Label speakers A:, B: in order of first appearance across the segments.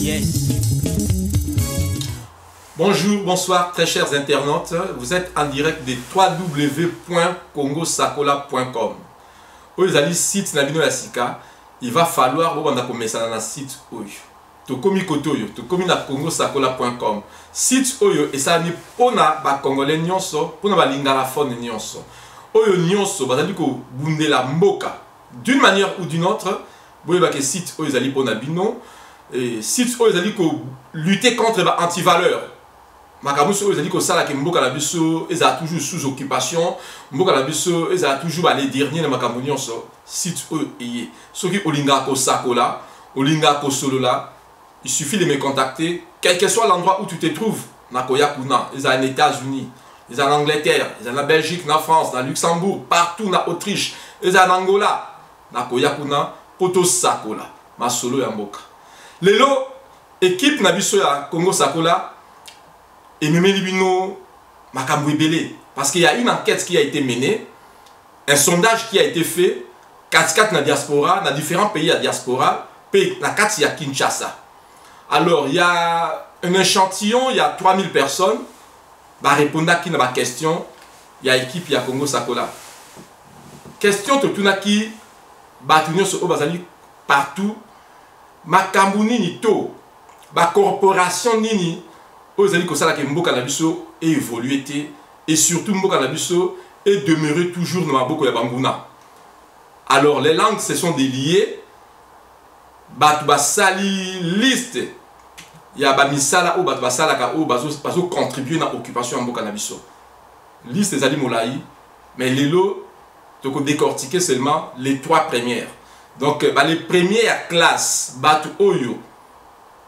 A: Yes.
B: Bonjour, bonsoir très chers internautes, vous êtes en direct de www.congosakola.com. Vous allez site Nabino Yassika, il va falloir vous commencer dans le site Oyo. To komi kotoyo, to komi na congosakola.com. Site Oyo et ça ni pona ba congolais nyonso, pona ba lingala phone nyonso. Oyo nyonso bazali ko bundela mboka d'une manière ou d'une autre. Vous voyez que site Oyo zali pona bino et site Oyo zali ko lutter contre ba anti-valeur. Makamuso ils ont dit que ça là que Mboka Labiso ils a toujours sous occupation. Mboka Labiso ils a toujours les derniers de Makamunion so site et ceux qui Olinga ko Sakola, Olinga ko Solola, il suffit de me contacter quel que soit l'endroit où tu te trouves. Nakoya Kuna, ils ont en États-Unis, ils ont en Angleterre, ils ont en Belgique, en France, en Luxembourg, partout en Autriche, ils ont en Angola. Nakoya Kuna, Poto Sakola, ma solo ya Mboka. Lelo équipe Nabiso ya Congo Sakola et même Libino Makambo Ebele. Parce qu'il y a une enquête qui a été menée, un sondage qui a été fait, 4 dans la diaspora, dans différents pays à diaspora, pays dans 4 il y a Kinshasa. Alors il y a un échantillon, il y a 3000 personnes, bah répondre à qui dans ma question, il y a équipe, il y a Congo Sakola. Question de tout qui batunion sur Obazali partout, Makambo Nini to, ba corporation Nini. Vous avez dit que ça là que Mboka Labiso est évolué et surtout Mboka Labiso est demeuré toujours dans Maboko ya Banguna. Alors les langues se sont déliées. Batu basali liste. Ya ba misala ou batu basala ka ou bazo contribuer dans l'occupation Mboka Labiso. Liste des ali molai, mais lelo toko décortiquer seulement les 3 premières. Donc les premières classes batu oyo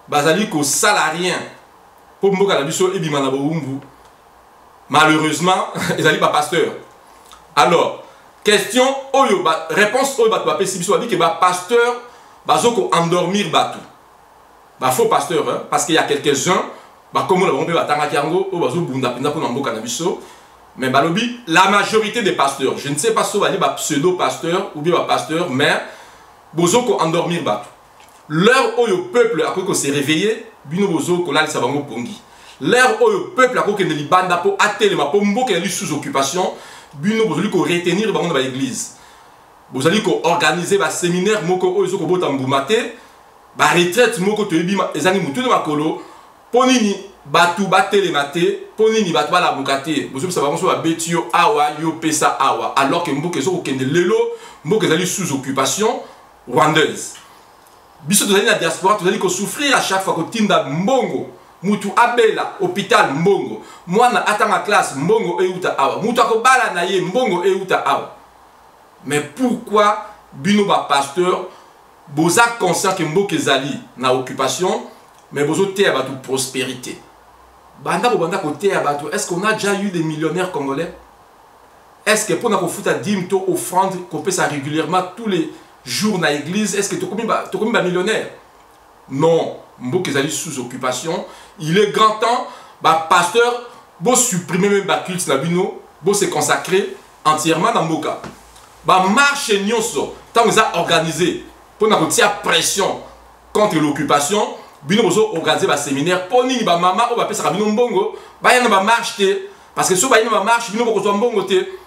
B: bazali ko salarien. Malheureusement, ils n'ont pas pasteur. Alors, question, réponse au que pasteur va endormir Batu. Faux pasteur, parce qu'il y a quelques-uns, comme on mais la majorité des pasteurs, je ne sais pas si on va dire pseudo-pasteur ou bien pasteur, mais ils endormir Batu. L'heure où le peuple a s'est réveillé, bino bozo kolali sabango pongi. L'heure où le peuple a que ne libanda pour atelema pour mboka est sous occupation, bino bozo ko retenir bango dans l'église. Bozo ko organiser ba séminaire moko oyo ko bota mbumate, ba retraite moko to yebima ezani mutu na makolo, ponini batu batelemate, ponini batu bala bukate. Bozo sabango so ba betio awa yo pesa awa alors que mboka zo ko kende lelo, mboka ezali sous occupation rwandaise. Biso tozali na diaspora tozali ko souffrir à chaque fois que tinda mbongo mutu abela hôpital mbongo mwana atanga classe mbongo euta awa mutu akobala na ye mbongo euta awa. Mais pourquoi bino ba pasteur boza conscient que mboka ezali na occupation mais bozo te ba toute prospérité banda ko te ba tout. Est-ce qu'on a déjà eu des millionnaires congolais? Est-ce que pour na ko futa dimto offrande qu'on peut ça régulièrement tous les jour dans l'église? Est-ce que tu es millionnaire? Non, Mboka est sous occupation. Il est grand temps, pasteur, pour supprimer même le culte nabino, pour se consacrer entièrement dans Mboka. Marche nyonso, tant que ça organisé pour nous tirer pression contre l'occupation, bino bozo organiser un séminaire pour ni maman ou ba pesa bino mbongo, ba yana ba marche té parce que so ba yana ba marche bino bozo mbongo té.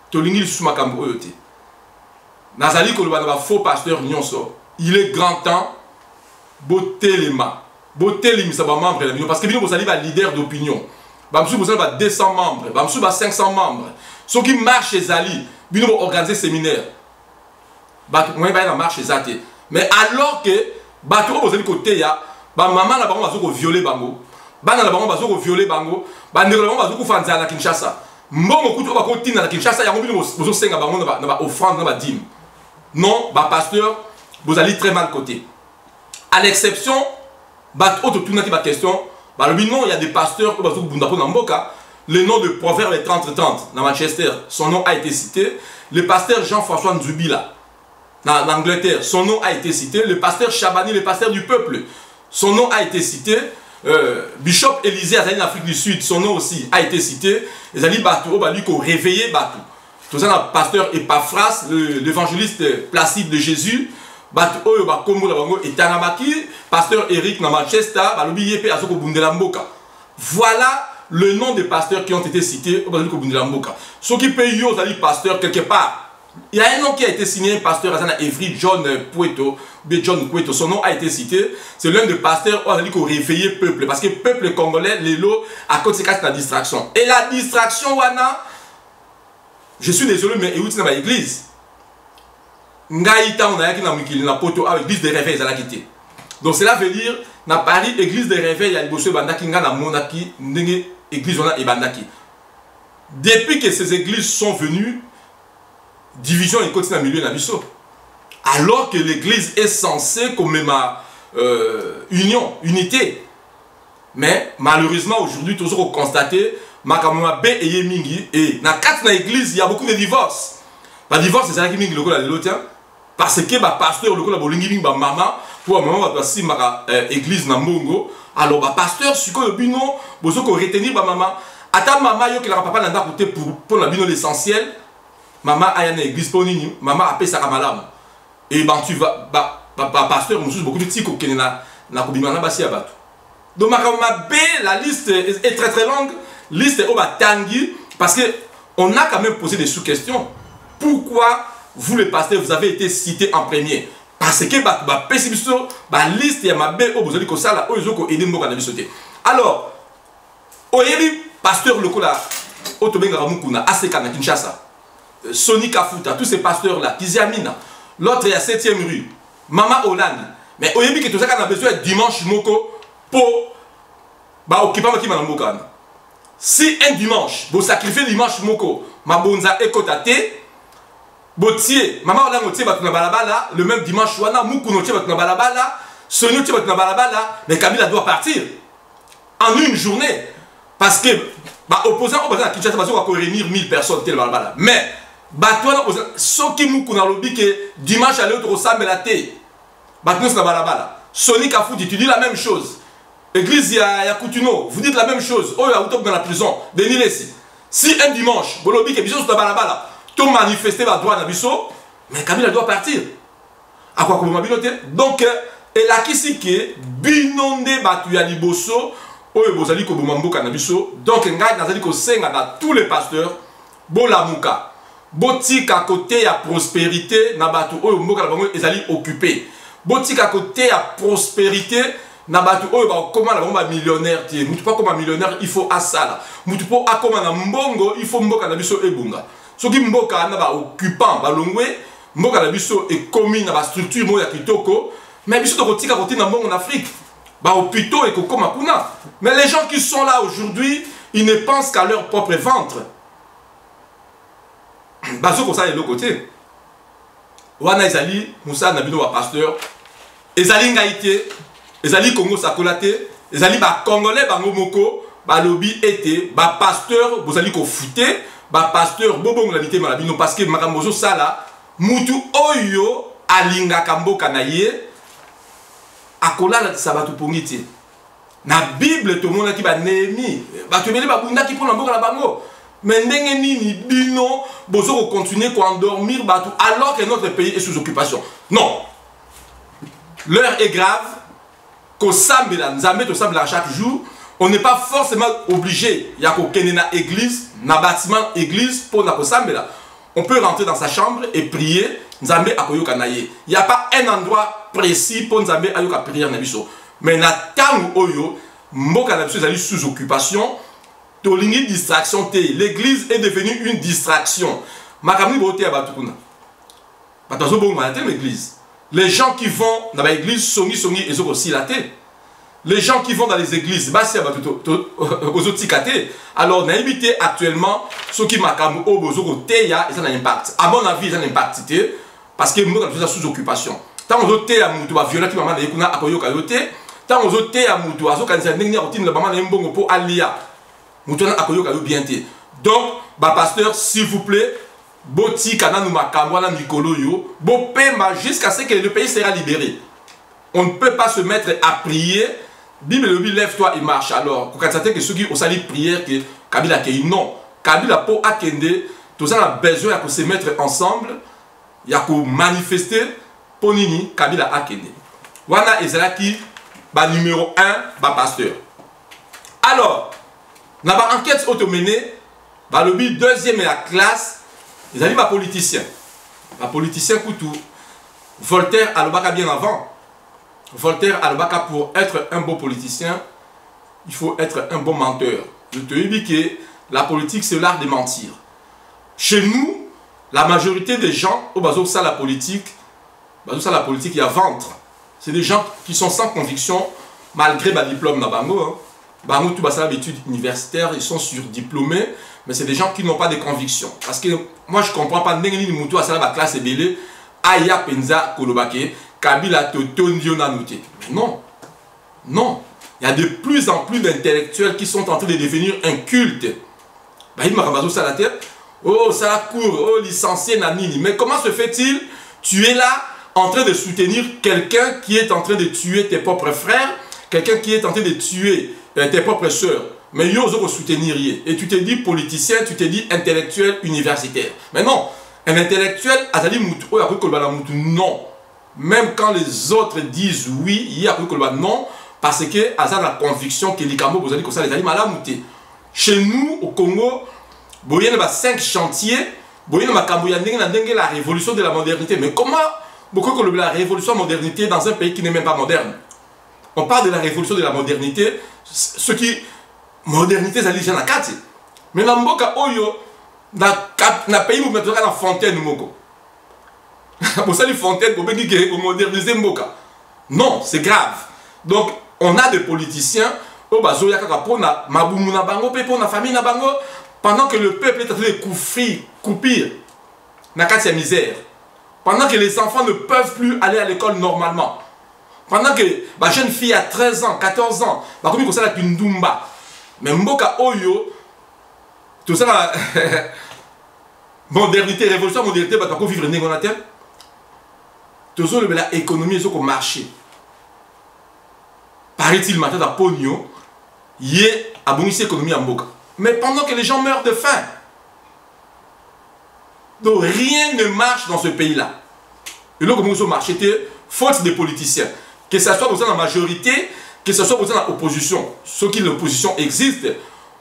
B: To lingi sous makambo oyo té. Nazali Koloba na faux pasteur nyonso. Il est grand temps botelema. Botelemi sa ba membre la parce que bino bozali ba leader d'opinion. Ba msu bozali ba 200 membres, ba msu ba 500 membres. Ceux qui marchent ezali, bino bo organiser séminaire. Ba moyen ba na marche ezate. Mais alors que ba to bozali côté ya, ba maman na bango bazo ko violer bango. Bana na bango bazo ko violer bango. Ba ndeko na bango bazo ko fanza na Kinshasa. Mbongo kutu ba ko tina na Kinshasa ya ngobino bozo senga bango na ba offrande na ba dîme. Non, pasteur, vous allez très mal côté. À l'exception, autre question, non, il y a des pasteurs, le nom de Proverbe 30-30 dans Manchester, son nom a été cité. Le pasteur Jean-François Nzubila, dans l'Angleterre, son nom a été cité. Le pasteur Chabani, le pasteur du peuple, son nom a été cité. Bishop Élisée, en Afrique du Sud, son nom aussi a été cité. Les alliés Batou, réveillé Batou. Tout ça, le pasteur Epaphras, l'évangéliste Placide de Jésus, bato oyo ba kombo la bango etangamaki pasteur Eric na Manchester balobi yepe azoko bundela mboka. Voilà le nom des pasteurs qui ont été cités au Basilico Bundela Mboka. Ceux qui payent yo zali pasteur quelque part. Il y a un nom qui a été signé, pasteur Azana Evry John Pueto, John Pueto, son nom a été cité. C'est l'un des pasteurs qui a dit qu'on réveillait peuple. Parce que le peuple congolais, les lots, à cause de la distraction. Et la distraction, wana, je suis désolé, mais il y a une église. Ngaïta, on a une poto avec l'église des réveils, à la quitter. Donc cela veut dire, dans Paris, église des réveils, il y a des bandaki, il y a monaki, église, on a bandaki. Depuis que ces églises sont venues, division et continue à milieu de biso. Alors que l'église est censée comme ma union, unité. Mais malheureusement aujourd'hui, toujours constaté, makamama B et Yemingi, et dans quatre églises, il y a beaucoup de divorces. Le divorce, c'est ça qui mingi le coup là, parce que le pasteur, le coup là, bolingi ba maman, pour un moment, si ma église na mbongo, alors le pasteur, si le bino, bozo ko retenir ba maman, attends maman yo que la papa n'a pas côté pour la bino l'essentiel. Maman a une église pour nous, maman a payé sa malam. Et ben tu vas, pasteur, nous sommes beaucoup de tics qui na kubimana basi abatu. Donc ma B, la liste est très très longue, liste au batangi, parce que on a quand même posé des sous-questions. Pourquoi vous les pasteurs vous avez été cités en premier? Parce que la liste ya ma B au bozali ko sala o ezoko ede mboka na bisoté. Alors, oyebi pasteur lokola otobenga mukuna aseka na Kinshasa. Sony Kafuta, tous ces pasteurs-là, Kiziamina, l'autre est à 7e rue, Mama Hollande. Mais au début, tout ça, on a besoin de dimanche moko pour occuper ma mboka. Si un dimanche, vous sacrifiez dimanche moko, ma bonza ekotate, botier, Mama Hollande otie batuna balabala, le même dimanche, wana mukuno otie batuna balabala, Sony otie batuna balabala, mais Kabila doit partir en une journée. Parce que, opposant au Bazan, Kinshasa, va réunir 1000 personnes, mais, ceux qui nous ont dit que dimanche à l'autre au Sam et la thé, Sony Kafoudi, tu dis la même chose. Église Yakoutuno, vous dites la même chose. Oh, il y a dans la prison. Si un dimanche, vous avez dit que Bisso tu manifesté la droite à Bisso, mais Kabila doit partir. À quoi comme donc, et là qui c'est que binonde batu ya liboso, oyo bozali ko bomamboka na biso. Donc ngai nazali ko senga na tous les pasteurs, bolamuka. Botique à côté à prospérité, nabatu oyo mboka la bango ezali occupé. Botique à côté à prospérité, nabatu oyo ba comment la bango ba millionnaire tie. Mutu pas comme un millionnaire, il faut asala. Mutu po akoma na mbongo, il faut mboka na biso ebunga. Soki mboka na ba occupant ba longwe, mboka na biso e commis na ba structure mo ya kitoko, mais biso to botique à côté na mbongo en Afrique. Ba hôpitaux et kokoma kuna. Mais les gens qui sont là aujourd'hui, ils ne pensent qu'à leur propre ventre. Bazo comme ça de l'autre côté. Wana ezali Moussa Nabino wa pasteur. Ezali ngaité, ezali Congo sakolaté, ezali ba congolais bango moko, ba lobby été, ba pasteur bozali ko fouté, ba pasteur bobongo la mité malabino parce que makambozo sala mutu oyo alinga kamboka na ye akola la sabatu pongiti. Na Bible tout le monde qui ba Néhémie, ba tebele ba bunda ki pona mboka la bango. Mais ni bino bozo continuer à endormir alors que notre pays est sous occupation. Non. L'heure est grave. Qu'au Sambela, nous amène au Sambela chaque jour. On n'est pas forcément obligé. Il y a qu'au église, na bâtiment église pour na Sambela. On peut rentrer dans sa chambre et prier. Nous amène à Koyoka naye. Il n'y a pas un endroit précis pour nous amène à Yoka prier nabiso. Mais na tangu oyo, mboka nabiso est sous occupation. Distraction. L'église est devenue une distraction. Les gens qui vont dans l'église songi et aussi la tête. Les gens qui vont dans les églises, alors on a évité actuellement ceux qui m'accament au bozo teya et ça a un impact. À mon avis, ça a un impact parce que nous sommes sous occupation. Tant on a à moutou, violer qui maman na akoyoka yote. Tant on a à moutou, azo kanisa ndenge routine le maman na mbongo pour alia. Donc, pasteur, s'il vous plaît, jusqu'à ce que le pays sera libéré. On ne peut pas se mettre à prier. Bible lève-toi et marche. Alors, quand que ceux qui ont sali prière que Kabila qui non, Kabila pour akende, tout ça a besoin de se mettre ensemble, il y a qu'à manifester Ponini, Kabila Akende. Wana Ezalaki, numéro 1, pasteur. Alors, dans l'enquête automenée, le but deuxième et la classe, ils ont dit politicien. Politicien Koutou. Voltaire a le bac bien avant. Voltaire a le bac pour être un bon politicien, il faut être un bon menteur. Je te dis que la politique, c'est l'art de mentir. Chez nous, la majorité des gens, au bas ça la politique, il y a ventre. C'est des gens qui sont sans conviction, malgré le diplôme dans Bango. Bango, tout ça, l'étude universitaire, ils sont surdiplômés, mais c'est des gens qui n'ont pas de conviction. Parce que moi, je ne comprends pas, la classe est belle, Aya Penza Kolobake, Kabila Totondio Nanouté. Non, non. Il y a de plus en plus d'intellectuels qui sont en train de devenir un culte. Il m'a ramassé ça la tête. Oh, ça la cour, oh, licencié Nanini. Mais comment se fait-il? Tu es là en train de soutenir quelqu'un qui est en train de tuer tes propres frères, quelqu'un qui est en train de tuer tes propres sœurs. Mais il y a soutenir. Et tu te dis politicien, tu te dis intellectuel universitaire. Mais non, un intellectuel, non. Même quand les autres disent oui, il y a non, parce que a la conviction que les Cambo, vous allez comme ça, les animaux. Chez nous, au Congo, il y a 5 chantiers, il y a la révolution de la modernité. Mais comment la révolution de la modernité dans un pays qui n'est même pas moderne? On parle de la révolution de la modernité, ce qui modernité, ça dit dans la carte. Mais dans Mboka Oyo, dans le pays où on a la fontaine, vous avez fontaine pour moderniser Mboka. Non, c'est grave. Donc, on a des politiciens, pour la famille, pendant que le peuple est en train de coupir, dans la misère. Pendant que les enfants ne peuvent plus aller à l'école normalement. Pendant que la jeune fille a 13 ans, 14 ans, comme il y a une Dumba. Mais Mboka Oyo, tout ça, modernité, révolution, modernité, bah, pour vivre dans la terre. Tout ça, l'économie est au marché. Paraît-il, maintenant, dans Pogno, il y a une économie en Mboka. Mais pendant que les gens meurent de faim. Donc, rien ne marche dans ce pays-là. Et là, comme on marche, c'était faute des politiciens. Que ce soit dans la majorité, que ce soit dans l'opposition. Ceux qui l'opposition existe,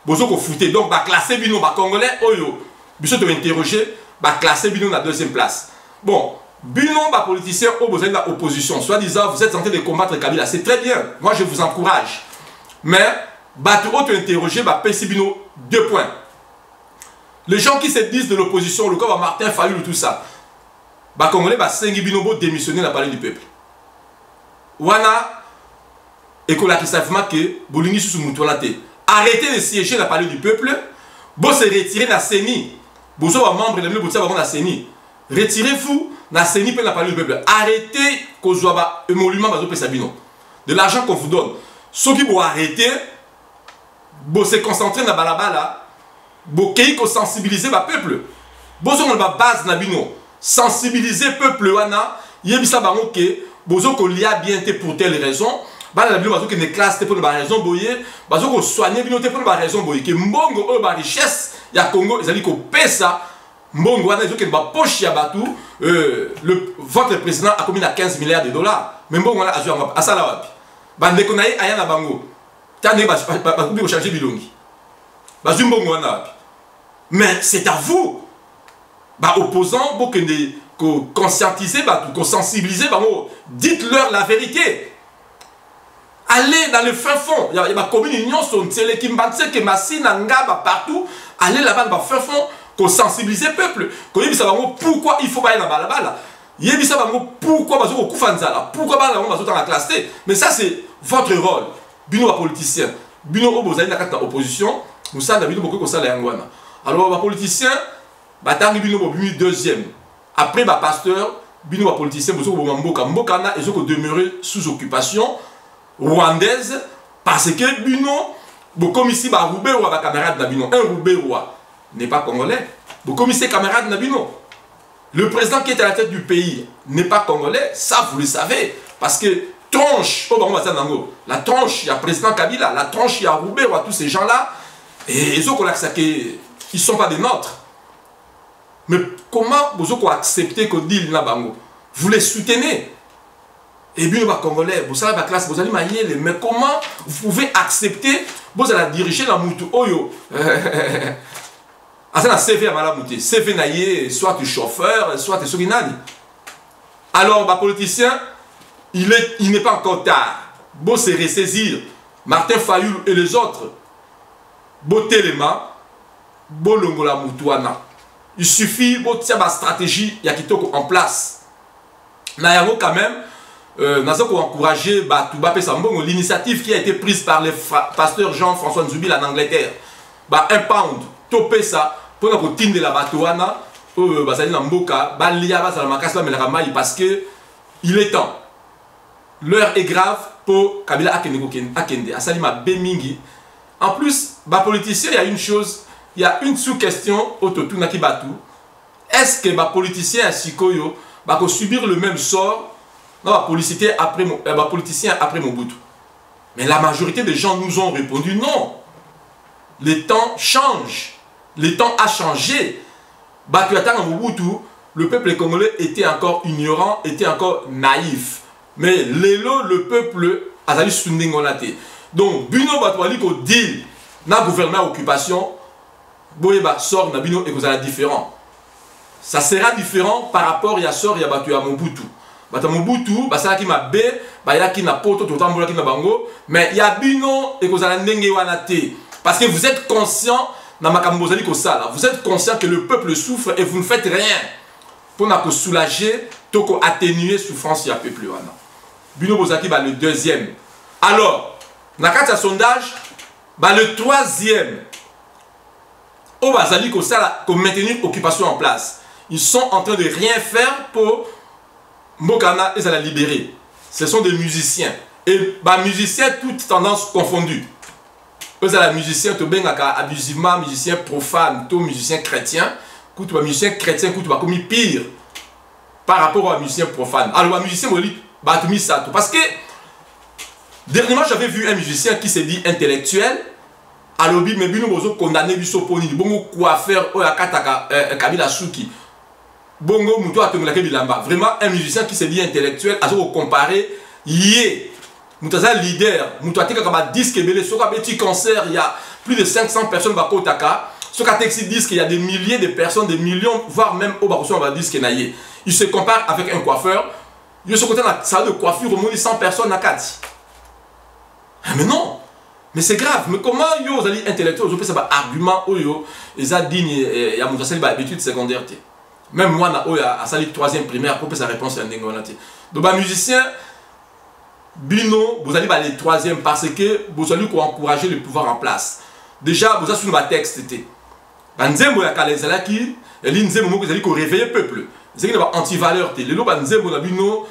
B: vous avez fouté. Donc, bah, classer Bino, bah, Congolais, Oyo. Vous avez interrogé, bah, classer Bino à la 2e place. Bon, Bino, bah, politicien, vous êtes dans l'opposition. Soit disant, vous êtes en train de combattre Kabila. C'est très bien. Moi, je vous encourage. Mais, bah, tu as interrogé, bah, PC Bino, 2 points. Les gens qui se disent de l'opposition, le corps à Martin Fayulu, tout ça, bah, Congolais, bah, Sengi Binobo démissionner la parole du peuple. Wana, et qu'on a qui savent que Bolingi sous Moutoualate. Arrêtez de siéger la parole du peuple, vous se retirez de la CENI. Vous êtes membre de la CENI. Retirez-vous de la CENI pour la parole du peuple. Arrêtez qu'on soit un monument de l'argent qu'on vous donne. Ceux qui vont arrêter, vous se concentrer dans la balabala. Vous sensibiliser le peuple. Vous avez une base nabino. Sensibiliser le peuple. Il y a des gens qui ont bien pour telle raison. Il y a des gens qui ont classe pour une raison. Il y a des gens qui ont soigné pour une raison. Il y a des richesse. Il y a des Congo. Ils ont dit que ça. Mbongo, il y a des gens qui ont votre président a commis à 15 milliards de dollars. Mais Mbongo, il a joué à ça. Il y a Bango. Il y a des gens qui bilongi. Mais c'est à vous, opposants, pour conscientiser, sensibiliser, dites-leur la vérité. Allez dans le fin fond. Il y a ma commune union, partout. Allez là-bas dans le fin fond, sensibiliser le peuple. Pourquoi il faut pas aller dans la balle. Pourquoi pourquoi dans la classe. Mais ça, c'est votre rôle. Bino politicien. Bino vous avez la opposition. Nous savons beaucoup ça les Angwana. Alors les politiciens, batangi bino bimi deuxième. Après pasteur, bino politicien bozo Mboka. Mboka na ils ont demeuré sous occupation rwandaise parce que bino comme ici Roubaix ou camarade nabino. Un Roubaix roi n'est pas congolais. Comme ici camarade nabino. Le président qui est à la tête du pays n'est pas congolais, ça vous le savez parce que tronche, la tronche, il y a président Kabila, la tronche, il y a Roubaix, tous ces gens-là. Et ils ne sont pas des nôtres. Mais comment vous acceptez que deal na bango? vous les soutenez. Et bien, les Congolais, vous savez, la classe, vous allez mailler, mais comment vous pouvez accepter, vous allez diriger la moutou Oyo. Ah, c'est un CV à Malamouté. CV naïe, soit tu chauffeur, soit tu soginani. Alors, les politicien, il n'est pas encore tard. Bon, c'est ressaisir Martin Fayoul et les autres. Bon, téléma, bon, longola moutouana. Il suffit, bon, tiens, ma stratégie, il y a qui en place. Nayango, quand même, nous avons encouragé l'initiative qui a été prise par le pasteur Jean-François Nzoubil en Angleterre. Un pound, topé ça, pour nous de la batouana, parce que il est temps. L'heure est grave pour Kabila Akende. Asalima Bemingi. En plus, les politiciens, il y a une chose, il y a une sous-question autour de Batou. Est-ce que les politiciens ainsi que subir le même sort dans les politiciens après Mobutu? Mais la majorité des gens nous ont répondu non. Les temps changent. Le temps a changé. Mobutu, le peuple congolais était encore ignorant, était encore naïf. Mais le peuple a allé sundingolate. Donc, Bino Batouali ko dit na gouvernement occupation, boyeba sort na Bino et que ça différent. Ça sera différent par rapport à sort ya batu ya Mobutu. Bata Mobutu, ça qui m'a bé, ya qui na poto totam bola qui na bango, mais ya Bino et que ça ndenge wanate. Parce que vous êtes conscient na makambo zali ko sala. Vous êtes conscient que le peuple souffre et vous ne faites rien pour na ko soulager, toko atténuer souffrance ya peuple wana. Bino Bozaki le deuxième. Alors, dans le sondage, le troisième, au Bazali pour maintenir l'occupation en place. Ils sont en train de rien faire pour Mbokana et la libérer. Ce sont des musiciens. Et les musiciens, toutes tendances confondues. Eux, les musiciens, abusivement, musiciens profanes, musiciens chrétiens. Les musiciens chrétiens, comme pire par rapport aux musiciens profanes. Alors, les musiciens, parce que dernièrement j'avais vu un musicien qui s'est dit intellectuel à l'obi mais bino bozo condamné biso poni bongo coiffeur oya kataka Kabila Suki bongo muto atongolake bilamba. Vraiment un musicien qui s'est dit intellectuel à ce qu'on comparer yé mutaza leader muto atika kaba disque belé soka petit concert il y a plus de 500 personnes bakotaka soka texte disque il y a des milliers de personnes des millions voire même au bakoso on va disque naïe. Il se compare avec un coiffeur. Il y a ce côté ça de coiffure au moins 100 personnes à 4. Mais non, mais c'est grave. Mais comment vous allez intellectuel, vous avez un argument ils ont dit il y a mon habitude secondaire. Même moi à sali troisième primaire pour sa réponse à donc les musiciens Bino vous allez les troisième parce que vous allez encourager le pouvoir en place. Déjà vous avez sur le texte Banzembo ya kalezala qui elinzembo moko ezali ko réveiller peuple. C'est que anti-valeur te lelo banzembo na bino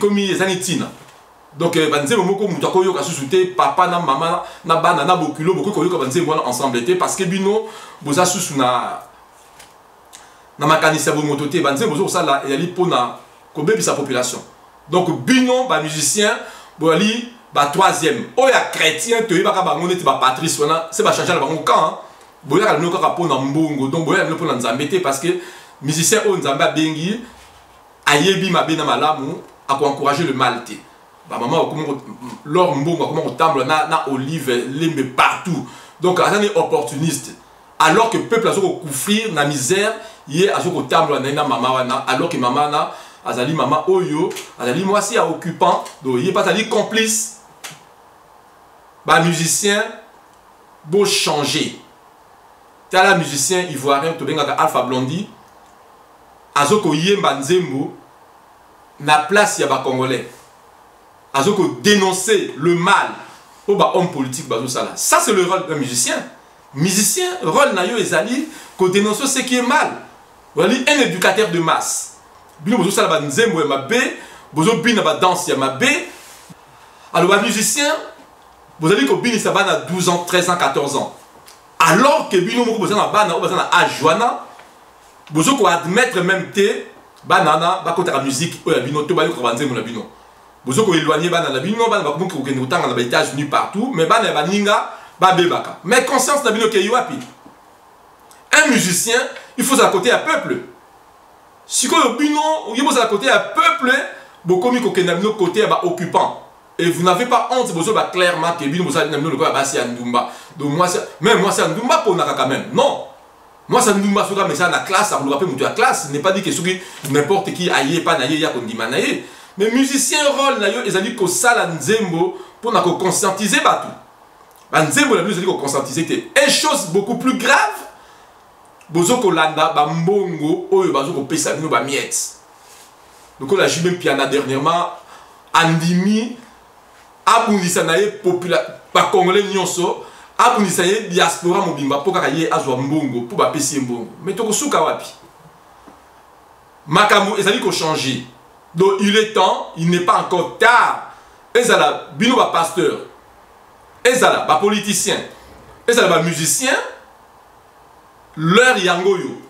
B: comme ezani tina. Donc banzembo moko mutu akoyoka susute papa na mama na bana na bokulo boko koyoka banzembo ensemble te parce que bino boza susu na makanisa bo moto te banzembo zo sala ezali pona ko bebisa population. Donc bino ba musicien bo ali ba troisième oya chrétien te yebaka bango neti ba patrice wana c'est ba changer la bango quand boya ka noka pona mbongo donc boya pona nzambete parce que musicien o nzamba bengi ayebi mabe na malamu a encourager le mal te ba maman comment leur mbongo comment tamble na olive lembe partout donc azani opportuniste alors que peuple azo ko souffrir na misère yé azo ko tamble na mama wana alors que mama na azali mama oyo azali mwasi a occupant donc yé pas azali complice ba musicien beau changer tala musicien ivoirien to bengaka Alpha Blondy azoko yemba nzembo na place ya ba congolais azoko dénoncer le mal au ba homme politique bazo sala. Ça c'est le rôle d'un musicien. Musicien rôle na yo ezali ko dénoncer ce qui est mal. Wali un éducateur de masse. Bino bazo sala ba nzembo ya mabe, bozo bina ba danse ya mabe. Alors ba musicien vous allez ko bini sa bana 12 ans, 13 ans, 14 ans. Alors que bino moko bozana bana ou bozana ajoana bozo ko admettre même te banana ba kota la musique o ya bino to ba yo ko banzemo na bino bozo ko éloigner bana na bino bana ba ko ko kende utanga na ba États-Unis partout mais bana ba ninga ba bebaka mais conscience na bino ke yoapi un musicien il faut à côté à peuple si ko bino yebo à côté à peuple peuple, beaucoup de côté occupant. Et vous n'avez pas honte, vous avez clairement que vous avez c'est Ndoumba. Donc moi, même moi, c'est Ndoumba pour quand même. Non. Moi, c'est Ndoumba, mais c'est la classe, ça vous rappelle la classe. Ce n'est pas dit que n'importe qui aille, pas naïe, ya qu'on dit manaïe. Mais musicien rôle, ils ont dit que ça, la Nzembo, pour conscientiser tout. Nzembo, la musique, conscientiser. Et chose beaucoup plus grave, bozo kolanda ba mbongo oyo bazo ko pesa bino ba miette. Donc la jibem piana dernièrement andimi abundisa na ye ba congolais nyonso abundisa ye diaspora mobimba po kaka ye azwa mbongo po ba pesi mbongo. Mais to ko suka wapi? Makambo ezali ko changer. Donc il est temps, il n'est pas encore tard. Ezala bino ba pasteur. Ezala ba politicien. Ezala ba musicien. Leur yangoyo.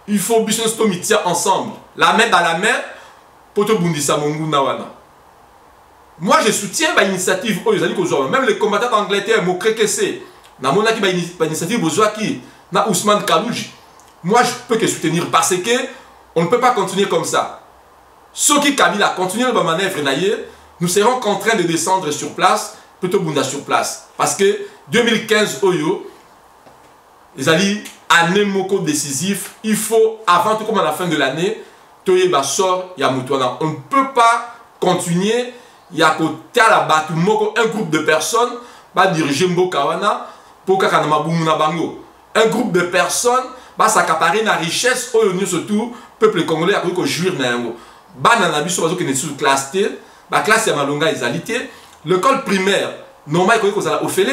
B: Il faut business to mitia ensemble. La main dans la main pour te bundisa mongu nawana. Moi je soutiens l'initiative même les combattants d'Angleterre m'ont que c'est. Na mona ki initiative bozwaki na Ousmane Kalouji. Moi je peux que soutenir parce que on ne peut pas continuer comme ça. Ceux qui Kabila continuent la manœuvre naïe, nous serons contraints de descendre sur place, plutôt bunda sur place parce que 2015 oyo les alliés, année moko décisif, il faut, avant tout comme à la fin de l'année, Toyeba sort, Yamoutouana. On ne peut pas continuer, Yakota la batu moko, un groupe de personnes, va diriger Mbokawana, pour Kakanama Bumuna Bango. Un groupe de personnes, va s'accaparer la richesse, surtout, peuple congolais, à cause jouir n'aimbo. Banana biso, parce que n'est sous classe T, la classe Yamalonga, égalité, l'école primaire, normal, qu'on a offert.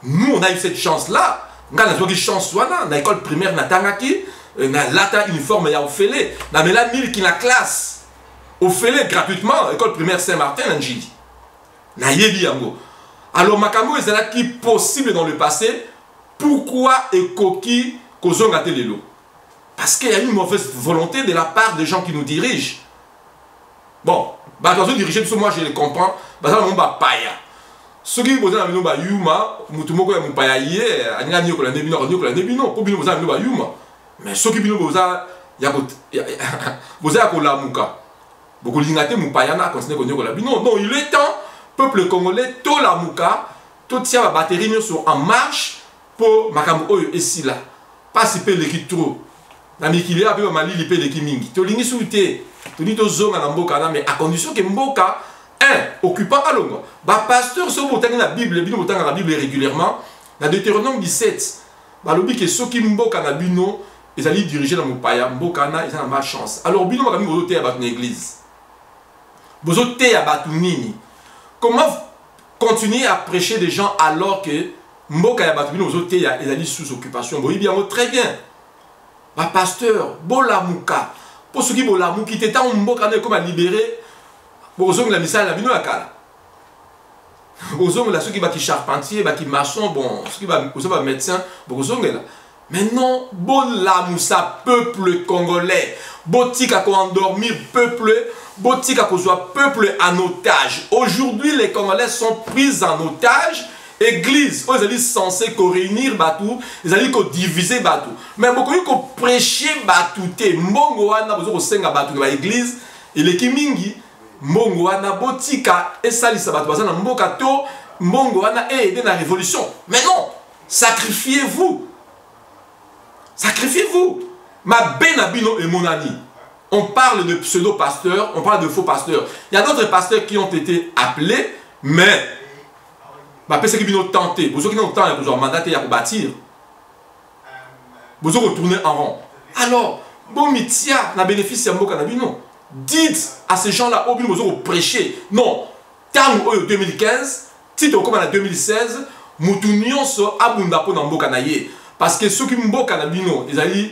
B: Nous, on a eu cette chance-là. On a eu chance dans l'école primaire, on a lata uniforme, il y a offélé. On a mis la mille qui la classe. Offélé gratuitement, l'école primaire Saint-Martin, Nanjili. Alors, Makambo, c'est là qui est possible dans le passé. Pourquoi et Koki Kozong a télélo? Parce qu'il y a une mauvaise volonté de la part des gens qui nous dirigent. Bon, quand on dirige, moi je les comprends. Parce que on va paya. Ce qui est posé dans le nom Yuma, Mutumoko et Mupayaye, Anya Nyokola Nebino, Nyokola Nebino, pour bien vous avez le Yuma. Mais ce qui est posé, il y a vous avez la Muka. Beaucoup d'ingate Mupayana considère que Nyokola Bino. Non, il est temps, peuple congolais, tout la Muka, tout tient la batterie sont en marche pour Makambo Oyo et Sila. Pas si peu l'équipe trop. Nami qu'il y a peu Mali, il peut l'équipe Mingi. Tu l'ingis souhaité, tu dis aux hommes à Mboka, mais à condition que Mboka. Occupant à l'ombre. Bah, pasteur, si vous avez la Bible, vous avez la Bible régulièrement, dans Deutéronome 17, bah, le but que ceux qui mboka na bino, ils allaient diriger dans mon paya, mboka na, ils ont ma chance. Alors, bino, vous avez vous avez une église. Vous avez une comment continuer à prêcher des gens alors que mboka ya batu bino, vous avez ils allaient sous occupation. Vous bien, très bien. Bah, pasteur, bola mouka. Pour ceux qui bola mouka, qui étaient en mboka comme à libérer. Bozong la misa la bino la kala. Bozong la ceux qui charpentier, qui maçon, bon, ceux qui va médecin, bozong là. Mais non, bon la moussa peuple congolais, botique à endormir peuple, botique à soit peuple en otage. Aujourd'hui les Congolais sont pris en otage. Église, ils allaient censés réunir batou, ils allaient diviser batou. Mais beaucoup ils prêcher batou té, mbongo wana bozo ko senga batou dans l'église, et les kimingi mbongo wana botika esalisa bato baza na mboka to mbongo wana aider la révolution. Mais non, sacrifiez-vous. Sacrifiez-vous. Ma benabino et mon ami. On parle de pseudo-pasteurs, on parle de faux pasteurs. Il y a d'autres pasteurs qui ont été appelés, mais bah ceux qui ont tenté, pour ceux qui ont tenté pour mandater à bâtir. Vous retourner en rond. Alors, bon mitia na bénéfice ya mboka na bino. Dites à ces gens-là, au bout de prêcher. Non, tant 2015, titre comme en 2016, Moutounion so abunda po na mboka na ye. Parce que ceux qui mboka na bino, ils allaient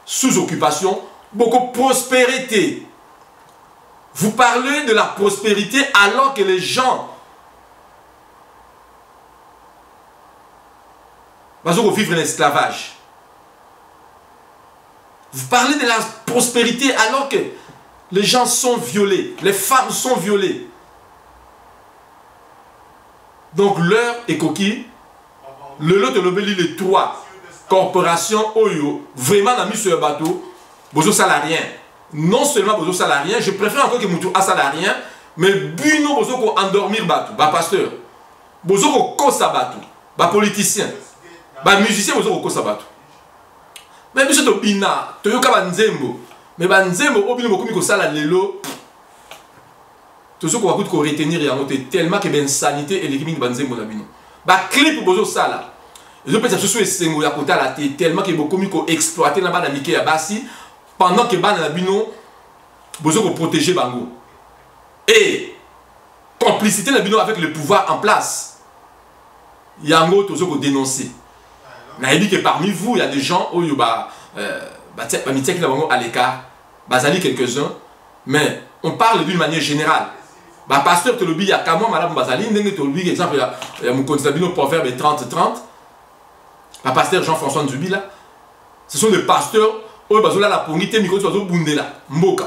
B: sous occupation, beaucoup de prospérité. Vous parlez de la prospérité alors que les gens vont vivre l'esclavage. Vous parlez de la prospérité alors que les gens sont violés, les femmes sont violées. Donc l'heure est coquille. Le lot de l'obéli, les trois corporations Oyo, vraiment n'a mis sur le bateau, bozo salarié. non seulement bozo salarien, je préfère encore que mutu a salarien, mais bino bozo ko endormir batu, ba pasteur. Bozo ko kosa batu, ba politicien, ba musicien bozo ko kosa batu. Mais biso to bina, to yoka ba nzembo, mais ba nzembo obino bokomi ko sala lelo. Tout ce qu'on va retenir yango tellement que ben sanité et l'équipe ba nzembo na bino. Ba clip bozo sala. Je peux dire que ce sont ya kota la tête tellement que bokomi ko exploiter na ba na mike ya basi pendant que ba na bino bozo ko protéger bango. Et complicité na bino avec le pouvoir en place. Yango tozo ko dénoncer. Na dit que parmi vous il y a des gens où ba mitié qui na bango à l'écart, bazali quelques-uns, mais on parle d'une manière générale. Bah pasteur te lobi ya kamo madame bazali ndenge te lobi exemple ya mon continent bino proverbe 30-30. Bah pasteur Jean-François Nzubi là. Ce sont des pasteurs où bazola la pongite miko bazo bundela mboka.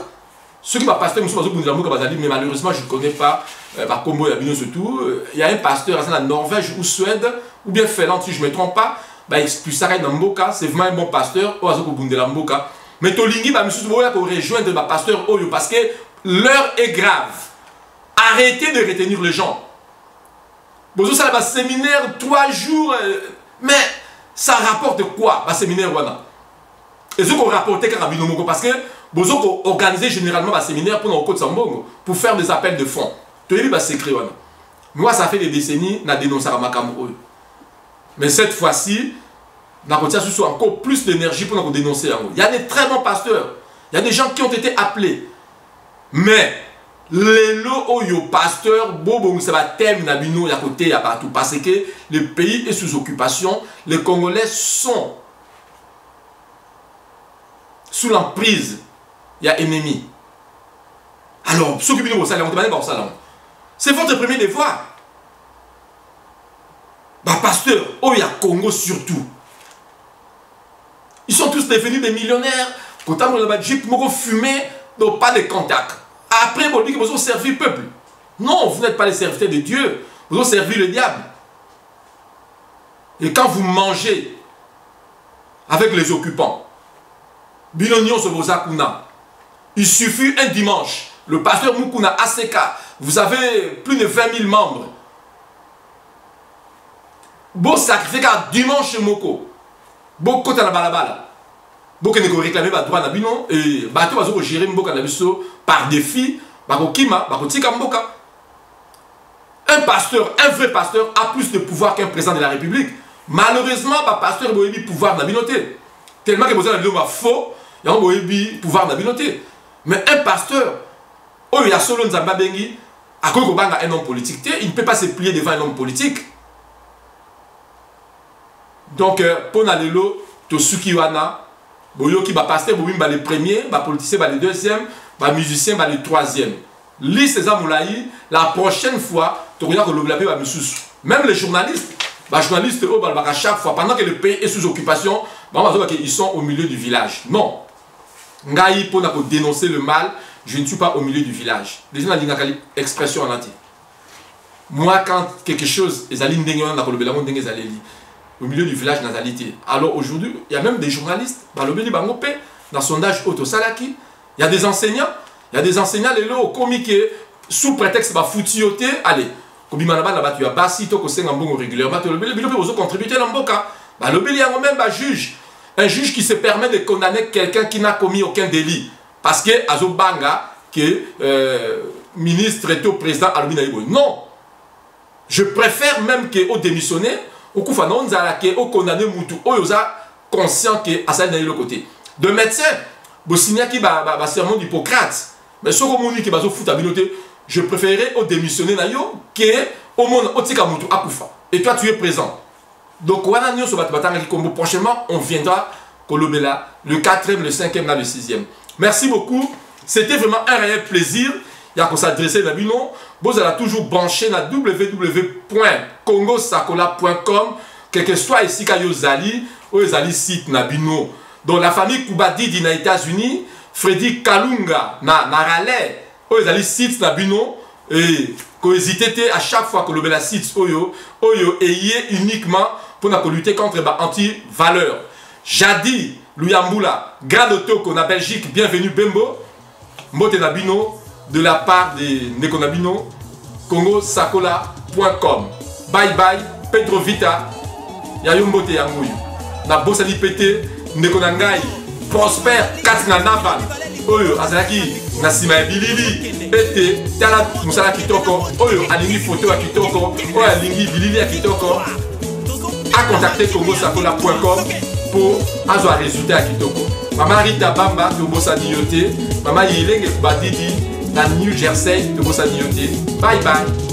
B: Ceux qui va pasteur muso bazo bundela mboka bazali mais malheureusement je ne connais pas par combo ya bino surtout. Il y a un pasteur à la Norvège ou Suède ou bien Finlande si je ne me trompe pas. Bah expulsera dans mboka, c'est vraiment un bon pasteur ou bazo bundela mboka. Mais tolingi bah muso boya ko rejoindre ba pasteur oyo parce que l'heure est grave. Arrêtez de retenir les gens. Bonjour, ça va séminaire 3 jours, mais ça rapporte quoi, le séminaire wana? Et ce qu'on rapportait quand on parce que bonjour, organiser généralement un séminaire pour nos côtes sambongo pour faire des appels de fonds. Tu as vu, secret wana. Moi, ça fait des décennies, na dénoncé à Makamou. Mais cette fois-ci, on a encore plus d'énergie pour nous dénoncer. Il y a des très bons pasteurs, il y a des gens qui ont été appelés, mais les lots oyo pasteur bobo ça va thème na bino ya côté ya partout parce que le pays est sous occupation, les Congolais sont sous l'emprise, il y a ennemi. Alors ceux qui viennent au salon, c'est votre premier devoir. Bah pasteur oyo Congo surtout, ils sont tous devenus des millionnaires. Quand on a jeep moko fumé, donc pas de contact. Après, vous dites que vous avez servi le peuple. Non, vous n'êtes pas les serviteurs de Dieu. Vous avez servi le diable. Et quand vous mangez avec les occupants, Bilonion sur vos akuna, il suffit un dimanche, le pasteur Mukuna Aseka, vous avez plus de 20 000 membres. Bon sacrifice car dimanche Moko, bon côté la balabala. Beaucoup ne réclamer ba droit na bino et bateau bazo gérer mboka na biso par défi bako kima bako tika mboka. Un pasteur, un vrai pasteur a plus de pouvoir qu'un président de la République. Malheureusement ba pasteur boyebi pouvoir na binoté. Tellement que besoin de l'homme faux, il y a boyebi pouvoir na binoté. Mais un pasteur oh il y a solo nzamba bengi à quoi ko banga un homme politique, il ne peut pas se plier devant un homme politique. Donc pour nalelo to sukiwana boyoki ba pasteur bobim ba le premier, ba politicien ba le deuxième, ba musicien ba le troisième. Lise ces amoulaï, la prochaine fois, tu regardes que le ba misusu. Même les journalistes, ba journalistes au balbaka chaque fois pendant que le pays est sous occupation, ils sont au milieu du village. Non. Ngai pour dénoncer le mal, je ne suis pas au milieu du village. Les gens ont dit expression en entier. Moi quand quelque chose est allé au milieu du village natalité. Alors aujourd'hui, il y a même des journalistes, dans le sondage Auto Salaki, il y a des enseignants, les lots comiques sous prétexte de foutioté, allez, tu as bassi, tu as régulièrement, tu as contribué à l'amboka, il y a même un juge qui se permet de condamner quelqu'un qui n'a commis aucun délit, parce que Azobanga, que ministre et au président Alubina non, je préfère même qu'au démissionné, au Koufano, au condamné Moutou, au conscient que à ça le côté. De médecin, Bosnia qui va serment d'Hippocrate, mais ce que qui va se foutre à biloté, je préférerais au démissionner nayo que au monde au tika Moutou à Koufa. Et toi tu es présent. Donc prochainement on viendra Kolobela le 4e, le 5e, le 6e. Merci beaucoup. C'était vraiment un réel plaisir. Il y a qu'on s'adresser à Bino. Vous allez toujours brancher dans www.congosakola.com. Quel que soit ici quand vous allez site Nabino. Donc la famille Koubadidi aux États-Unis, Freddy Kalunga na Raleigh, vous allez site Nabino et que hésitez à chaque fois que le bel site oyo est uniquement pour lutter contre les anti-valeurs. Jadi Luyambula, Grade Toko na Belgique, bienvenue Bembo. mbote na bino de la part de ndeko na bino congosakola.com. Bye bye, Pedro Vita. Ya yo mbote yango yo. Na bosani pété ndeko na ngai Prosper Katina Naval. Oyo azalaki na sima ya bilili ete tala musala kitoko oyo alingi photo ya kitoko oyo alingi bilili ya kitoko a contacter congosakola.com pour azwa résultat ya kitoko. Mama Rita Bamba tobosani yo te, mama Yelenge Badidi na New Jersey tobosani yo te. Bye bye.